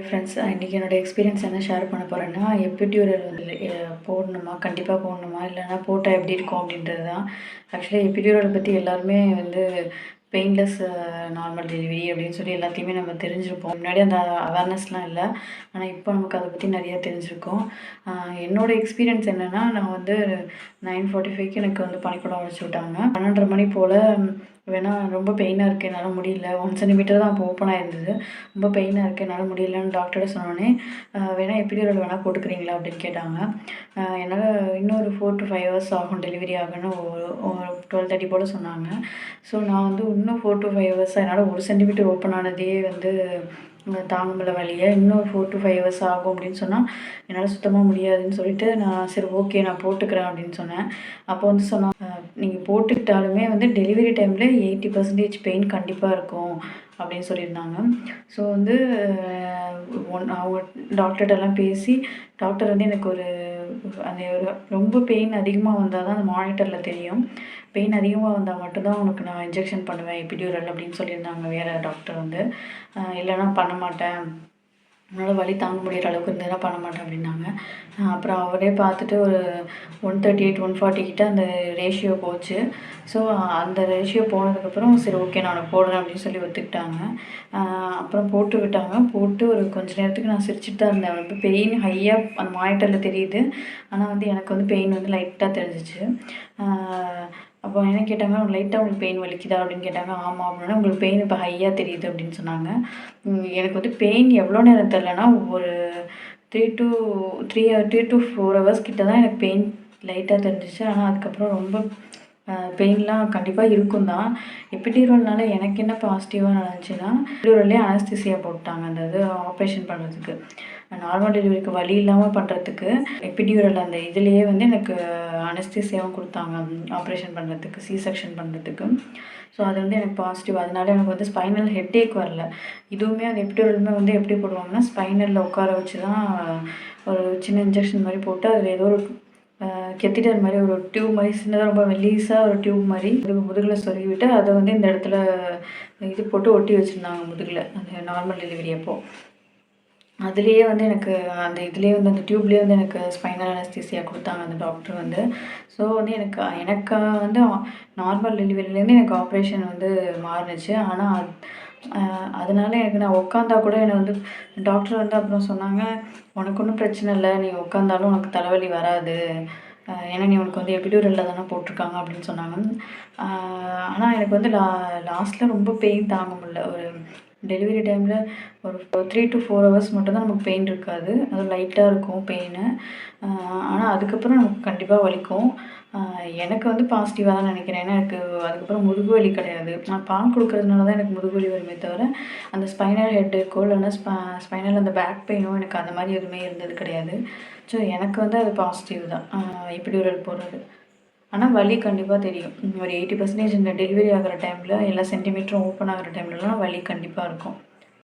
Friends, இன்றைக்கி என்னோடய experience என்ன ஷேர் பண்ண போகிறேன்னா, எபிட்யூரல் வந்து போடணுமா, கண்டிப்பாக போடணுமா, இல்லைனா போட்டால் எப்படி இருக்கும் அப்படின்றது தான். ஆக்சுவலி எபிட்யூரல் பற்றி எல்லாருமே வந்து பெயின்லெஸ் நார்மல் டெலிவரி அப்படின்னு சொல்லி எல்லாத்தையுமே நம்ம தெரிஞ்சிருப்போம். முன்னாடி அந்த அவேர்னஸ்லாம் இல்லை. ஆனால் இப்போ நமக்கு அதை பற்றி நிறையா தெரிஞ்சிருக்கோம். என்னோடய எக்ஸ்பீரியன்ஸ் என்னென்னா, நான் வந்து 9:45க்கு எனக்கு வந்து பனிக்கூடம் உடைச்சி விட்டாங்க. 12:30 மணி போல் ரொம்ப பெயினாக இருக்குது, என்னால் முடியல. 1 சென்டிமீட்டர் தான் அப்போ ஓப்பனாக இருந்தது. ரொம்ப பெயினாக இருக்குது, என்னால் முடியலன்னு டாக்டர்கிட்ட சொன்னோடனே, எபிட்யூரல் வேணால் போட்டுக்கிறீங்களா அப்படின்னு கேட்டாங்க. என்னால் இன்னும் ஒரு 4 to 5 ஹவர்ஸ் ஆகும் டெலிவரி ஆகணும்னு ஒரு 12:30 போல் சொன்னாங்க. ஸோ நான் வந்து இன்னும் 4 to 5 ஹவர்ஸாக என்னால் 1 சென்டிமீட்டர் ஓப்பன் ஆனதே வந்து தாங்க முடியல வலியை. இன்னும் 4 to 5 ஹவர்ஸ் ஆகும் அப்படின்னு சொன்னால் என்னால் சுத்தமாக முடியாதுன்னு சொல்லிட்டு, நான் சரி ஓகே நான் போட்டுக்கிறேன் அப்படின்னு சொன்னேன். அப்போ வந்து சொன்னாங்க, நீங்கள் போட்டுக்கிட்டாலுமே வந்து டெலிவரி டைமில் 80% பெயின் கண்டிப்பாக இருக்கும் அப்படின்னு சொல்லியிருந்தாங்க. ஸோ வந்து அவங்க டாக்டர்கிட்டலாம் பேசி, டாக்டர் வந்து எனக்கு அந்த ரொம்ப பெயின் அதிகமாக வந்தால் தான் அந்த மானிட்டரில் தெரியும். பெயின் அதிகமாக வந்தால் மட்டும்தான் உனக்கு நான் இன்ஜெக்ஷன் பண்ணுவேன் எபிட்யூரல் அப்படின்னு சொல்லியிருந்தாங்க வேறு டாக்டர் வந்து. இல்லைனா பண்ண மாட்டேன், உன்னால் வலி தாங்க முடியிற அளவுக்கு இருந்ததுன்னா பண்ண மாட்டேன் அப்படின்னாங்க. அப்புறம் அவரே பார்த்துட்டு ஒரு 138, 140 கிட்ட அந்த ரேஷியோ போச்சு. ஸோ அந்த ரேஷியோ போனதுக்கப்புறம் சரி ஓகே நான் உனக்கு போடுறேன் அப்படின்னு சொல்லி ஒத்துக்கிட்டாங்க. அப்புறம் போட்டு விட்டாங்க. போட்டு ஒரு கொஞ்ச நேரத்துக்கு நான் சிரிச்சுட்டு தான் இருந்தேன். ரொம்ப பெயின் ஹையாக அந்த மானிட்டரில் தெரியுது. ஆனால் வந்து எனக்கு வந்து பெயின் வந்து லைட்டாக தெரிஞ்சிச்சு. அப்போ என்ன கேட்டாங்க, லைட்டாக உங்களுக்கு பெயின் வலிக்குதா அப்படின்னு கேட்டாங்க. ஆமாம் அப்படின்னா, உங்களுக்கு பெயின் இப்போ ஹையாக தெரியுது அப்படின்னு சொன்னாங்க. எனக்கு வந்து பெயின் எவ்வளோ நேரம் தெரிலனா, ஒரு 3 to 4 ஹவர்ஸ் கிட்ட தான் எனக்கு பெயின் லைட்டாக தெரிஞ்சிச்சு. ஆனால் அதுக்கப்புறம் ரொம்ப பெயின்லாம் கண்டிப்பாக இருக்கும் தான். எபிட்யூரல்னால எனக்கு என்ன பாசிட்டிவாக நடந்துச்சுன்னா, எபிட்யூரல்லே அனஸ்தீசியா போட்டாங்க அந்த இது ஆப்ரேஷன் பண்ணுறதுக்கு. நார்மல் டெலிவரிக்கு வலி இல்லாமல் பண்ணுறதுக்கு எபிட்யூரல் அந்த இதுலேயே வந்து எனக்கு அனஸ்தீசியாவும் கொடுத்தாங்க ஆப்ரேஷன் பண்ணுறதுக்கு, சி செக்ஷன் பண்ணுறதுக்கு. ஸோ அது வந்து எனக்கு பாசிட்டிவ். அதனால எனக்கு வந்து ஸ்பைனல் ஹெட்டேக் வரல. இதுவுமே அந்த எபிட்யூரலுமே வந்து எப்படி போடுவாங்கன்னா, ஸ்பைனலில் உட்கார வச்சு தான் ஒரு சின்ன இன்ஜெக்ஷன் மாதிரி போட்டு அதில் ஏதோ ஒரு கெத்திட்டர் மாதிரி ஒரு டியூப் மாதிரி சின்னதாக ரொம்ப மெல்லிஸாக ஒரு டியூப் மாதிரி முதுகில் சொருகி விட்டு அதை வந்து இந்த இடத்துல இது போட்டு ஒட்டி வச்சுருந்தாங்க முதுகில், அந்த நார்மல் டெலிவரி அப்போது. அதுலேயே வந்து எனக்கு அந்த இதுலேயே வந்து அந்த டியூப்லேயே வந்து எனக்கு ஸ்பைனல் அனஸ்தீசியா கொடுத்தாங்க அந்த டாக்டர் வந்து. ஸோ வந்து எனக்கு வந்து நார்மல் டெலிவரிலேருந்து எனக்கு ஆப்ரேஷன் வந்து மாறுனுச்சு. ஆனால் அதனால எனக்கு நான் உட்காந்தா கூட என்னை வந்து டாக்டர் வந்து அப்புறம் சொன்னாங்க, உனக்கு ஒன்றும் பிரச்சனை இல்லை, நீ உட்காந்தாலும் உனக்கு தலைவலி வராது, ஏன்னா நீ உனக்கு வந்து எபிட்யூரலில் தானே போட்டிருக்காங்க அப்படின்னு சொன்னாங்க. ஆனால் எனக்கு வந்து லாஸ்ட்டில் ரொம்ப பெயின் தாங்க முடியல. ஒரு டெலிவரி டைமில் ஒரு 3 to 4 ஹவர்ஸ் மட்டும்தான் நமக்கு பெயின் இருக்காது. அதுவும் லைட்டாக இருக்கும் பெயினு. ஆனால் அதுக்கப்புறம் நமக்கு கண்டிப்பாக வலிக்கும். எனக்கு வந்து பாசிட்டிவாக தான் நினைக்கிறேன். ஏன்னா எனக்கு அதுக்கப்புறம் முதுகு வலி கிடையாது. நான் பால் கொடுக்குறதுனால தான் எனக்கு முதுகு வலி வருமே தவிர, அந்த ஸ்பைனல் ஹெட்டேக்கோ இல்லைன்னா ஸ்பைனல் அந்த பேக் பெயினோ எனக்கு அந்த மாதிரி எதுவுமே இருந்தது கிடையாது. ஸோ எனக்கு வந்து அது பாசிட்டிவ் தான் எபிட்யூரல் போடுறது. ஆனால் வலி கண்டிப்பாக தெரியும். ஒரு 80% இந்த டெலிவரி ஆகிற டைமில் எல்லா சென்டிமீட்டரும் ஓப்பன் ஆகிற டைம்லலாம் வலி கண்டிப்பாக இருக்கும்.